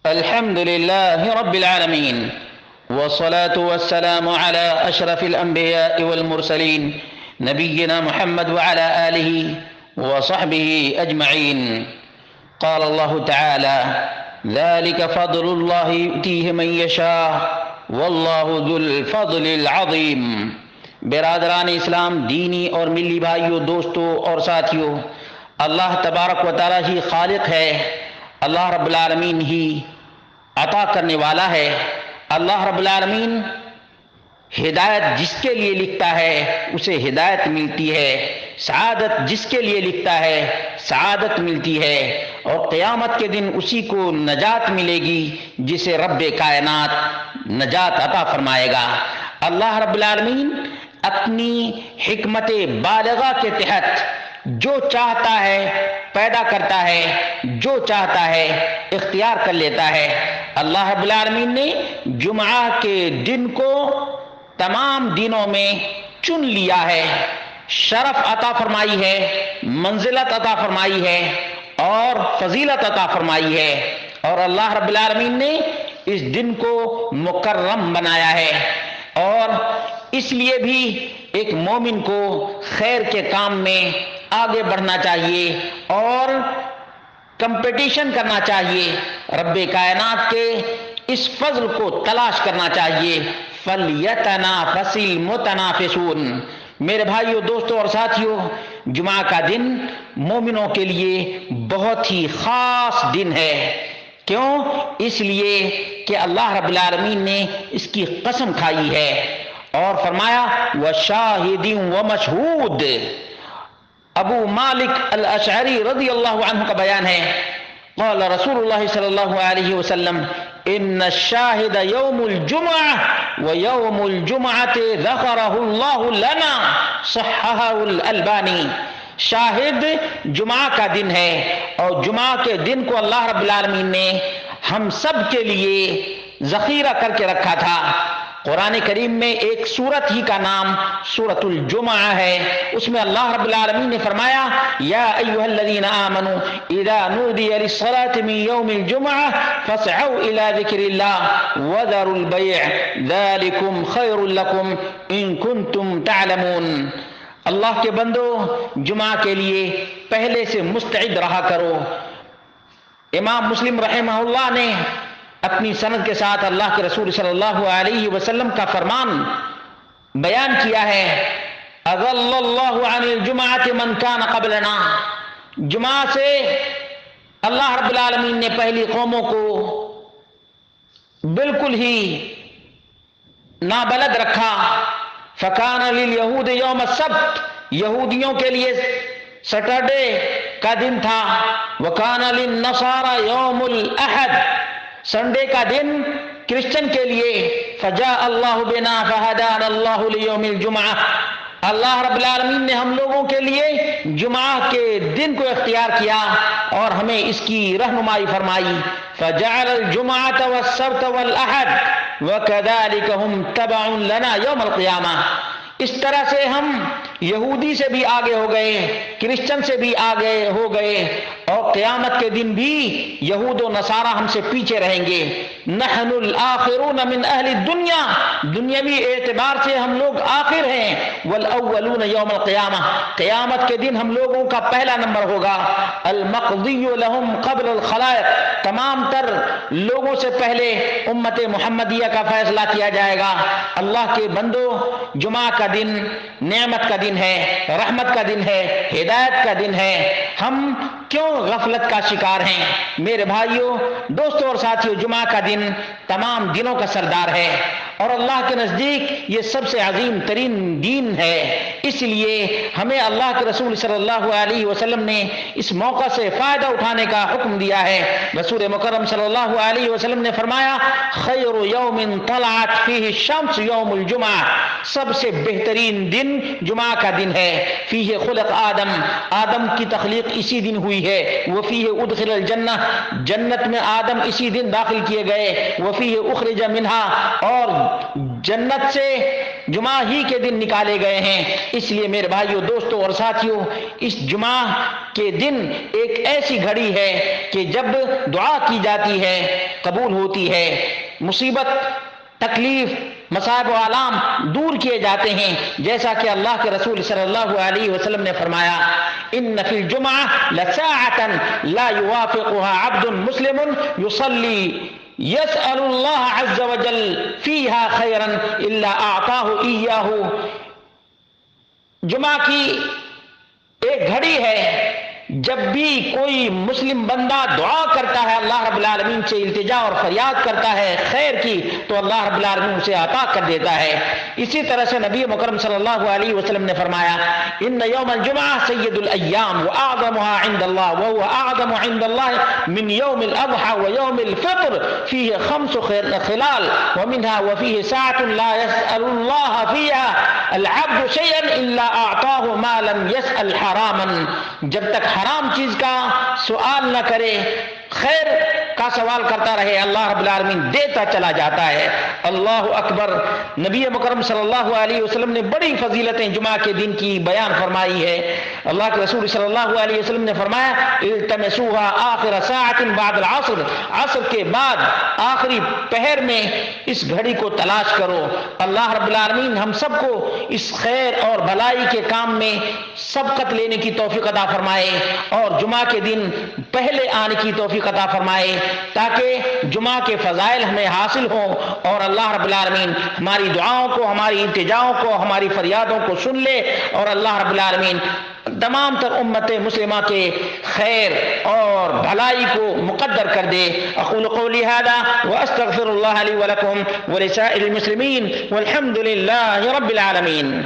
الحمد لله رب العالمين، والصلاة والسلام على أشرف الأنبياء والمرسلين نبينا محمد وعلى آله وصحبه أجمعين. قال الله تعالى: ذلك فضل الله يؤتيه من يشاء والله ذو الفضل العظيم. برادران اسلام، دینی اور ملی بھائیوں، دوستوں اور ساتھیوں، اللہ تبارک و تعالیٰ ہی خالق ہے، اللہ رب العالمین ہی عطا کرنے والا ہے. اللہ رب العالمین ہدایت جس کے لیے لکھتا ہے اسے ہدایت ملتی ہے، سعادت جس کے لیے لکھتا ہے سعادت ملتی ہے، اور قیامت کے دن اسی کو نجات ملے گی جسے رب کائنات نجات عطا فرمائے گا. اللہ رب العالمین اپنی حکمت بالغہ کے تحت جو چاہتا ہے پیدا کرتا ہے، جو چاہتا ہے اختیار کر لیتا ہے. اللہ رب العالمین نے جمعہ کے دن کو تمام دنوں میں چن لیا ہے، شرف عطا فرمائی ہے، منزلت عطا فرمائی ہے اور فضیلت عطا فرمائی ہے، اور اللہ رب العالمین نے اس دن کو مکرم بنایا ہے. اور اس لیے بھی ایک مومن کو خیر کے کام میں آگے بڑھنا چاہیے اور کمپٹیشن کرنا چاہیے، رب کائنات کے اس فضل کو تلاش کرنا چاہیے. فَلْيَتَنَافَسِ الْمُتَنَافِسُونَ. میرے بھائیوں، دوستوں اور ساتھیوں، جمعہ کا دن مومنوں کے لیے بہت ہی خاص دن ہے. کیوں؟ اس لیے کہ اللہ رب العالمین نے اس کی قسم کھائی ہے اور فرمایا وَشَاهِدٍ وَمَشْهُودٍ. ابو مالک الاشعری رضی اللہ عنہ کا بیان ہے، قال رسول اللہ صلی اللہ علیہ وسلم: ان الشاہد یوم الجمعہ ویوم الجمعۃ ذکرہ اللہ لنا، صححہ الالبانی. شاہد جمعہ کا دن ہے اور جمعہ کے دن کو اللہ رب العالمین نے ہم سب کے لیے ذخیرہ کر کے رکھا تھا. قرآن کریم میں ایک سورت ہی کا نام سورۃ الجمعہ ہے. اس میں اللہ رب العالمین نے فرمایا: یا ایھا الذین آمنوا اذا نودی للصلاة من یوم الجمعہ فاسعوا الی ذکر اللہ وذروا البیع ذلکم خیر لکم ان کنتم تعلمون. اللہ کے بندو، جمعہ کے لیے پہلے سے مستعد رہا کرو. امام مسلم رحمہ اللہ نے اپنی سند کے ساتھ اللہ کے رسول صلی اللہ علیہ وسلم کا فرمان بیان کیا ہے: اضل اللہ عن الجمعۃ من کان قبلنا. جمعہ سے اللہ رب العالمین نے پہلی قوموں کو بالکل ہی نابلد رکھا. فکان للیہود یوم السبت. یہودیوں کے لیے سیٹرڈے کا دن تھا. وکان للنصارى یوم الاحد. سنڈے کا دن کرسچن کے لیے. فجاء اللہ بنا فہدانا اللہ لیوم الجمعہ. اللہ رب العالمین نے ہم لوگوں کے لیے جمعہ کے دن کو اختیار کیا اور ہمیں اس کی رہنمائی فرمائی. فجعل الجمعة والسبت والأحد وكذلك هم تبع لنا يوم القيامة. اس طرح سے ہم یہودی سے بھی آگے ہو گئے، کرسچن سے بھی آگے ہو گئے، اور قیامت کے دن بھی یہود و نصارہ ہم سے پیچھے رہیں گے. نحن الآخرون من اہل الدنیا. دنیاوی اعتبار سے ہم لوگ آخر ہیں. والاولون یوم القیامہ. قیامت کے دن ہم لوگوں کا پہلا نمبر ہوگا. المقضی لهم قبل الخلائق. تمام تر لوگوں سے پہلے امت محمدیہ کا فیصلہ کیا جائے گا. اللہ کے بندو، جمعہ کا دن نعمت کا دن ہے، رحمت کا دن ہے، ہدایت کا دن ہے. ہم کیوں غفلت کا شکار ہیں؟ میرے بھائیوں، دوستوں اور ساتھیوں، جمعہ کا دن تمام دنوں کا سردار ہے اور اللہ کے نزدیک یہ سب سے عظیم ترین دین ہے. اس لیے ہمیں اللہ کے رسول صلی اللہ علیہ وسلم نے اس موقع سے فائدہ اٹھانے کا حکم دیا ہے. رسول مکرم صلی اللہ علیہ وسلم نے فرمایا: خیر یوم طلعت فیہ الشمس یوم الجمعہ. سب سے بہترین دن جمعہ کا دن ہے. فیہ خلق آدم. آدم کی تخلیق اسی دن ہوئی ہے. وفیہ ادخل الجنہ. جنت میں آدم اسی دن داخل کیے گئے. وفیہ اخرج منہا. اور جنت سے جمعہ ہی کے دن نکالے گئے ہیں. اس لیے میرے بھائیوں، دوستوں اور ساتھیوں، اس جمعہ کے دن ایک ایسی گھڑی ہے کہ جب دعا کی جاتی ہے قبول ہوتی ہے، مصیبت، تکلیف، مصائب و آلام دور کیے جاتے ہیں، جیسا کہ اللہ کے رسول صلی اللہ علیہ وسلم نے فرمایا ان فی الجمعہ لساعة لا يوافقها عبد مسلم يصلي يسأل الله عز وجل فيها خيرا الا اعطاه اياه۔ جمعہ کی ایک گھڑی ہے، جب بھی کوئی مسلم بندہ دعا کرتا ہے، اللہ رب العالمین سے التجا اور فریاد کرتا ہے خیر کی، تو اللہ رب العالمین اسے عطا کر دیتا ہے۔ اسی طرح سے نبی مکرم صلی اللہ علیہ وسلم نے فرمایا ان یوم الجمعہ سید الایام واعظمها عند اللہ وهو اعظم عند اللہ من یوم الاضحى ویوم الفطر فیہ خمس خلال ومنها وفیہ ساعة لا يسأل اللہ فیہا العبد شیئا الا اعطاه ما لم يسأل حراما۔ جب تک حرام چیز کا سوال نہ کرے، خیر کا سوال کرتا رہے، اللہ رب العالمین دیتا چلا جاتا ہے۔ اللہ اکبر۔ نبی مکرم صلی اللہ علیہ وسلم نے بڑی فضیلتیں جمعہ کے دن کی بیان فرمائی ہے۔ اللہ کے رسول صلی اللہ علیہ وسلم نے فرمایا التمسوها آخر ساعت بعد العصر، عصر کے بعد آخری پہر میں اس گھڑی کو تلاش کرو۔ اللہ رب العالمین ہم سب کو اس خیر اور بھلائی کے کام میں سبقت لینے کی توفیق عطا فرمائے اور جمعہ کے دن پہلے آنے کی توفیق عطا فرمائے، تاکہ جمعہ کے فضائل ہمیں حاصل ہوں اور اللہ رب العالمین ہماری دعاؤں کو، ہماری التجاؤں کو، ہماری فریادوں کو سن لے اور اللہ رب العالمین تمام تر امت مسلمہ کے خیر اور بھلائی کو مقدر کر دے۔ اقول قولی ھذا واستغفر اللہ لی ولکم ولسائر المسلمین والحمد للہ رب العالمین۔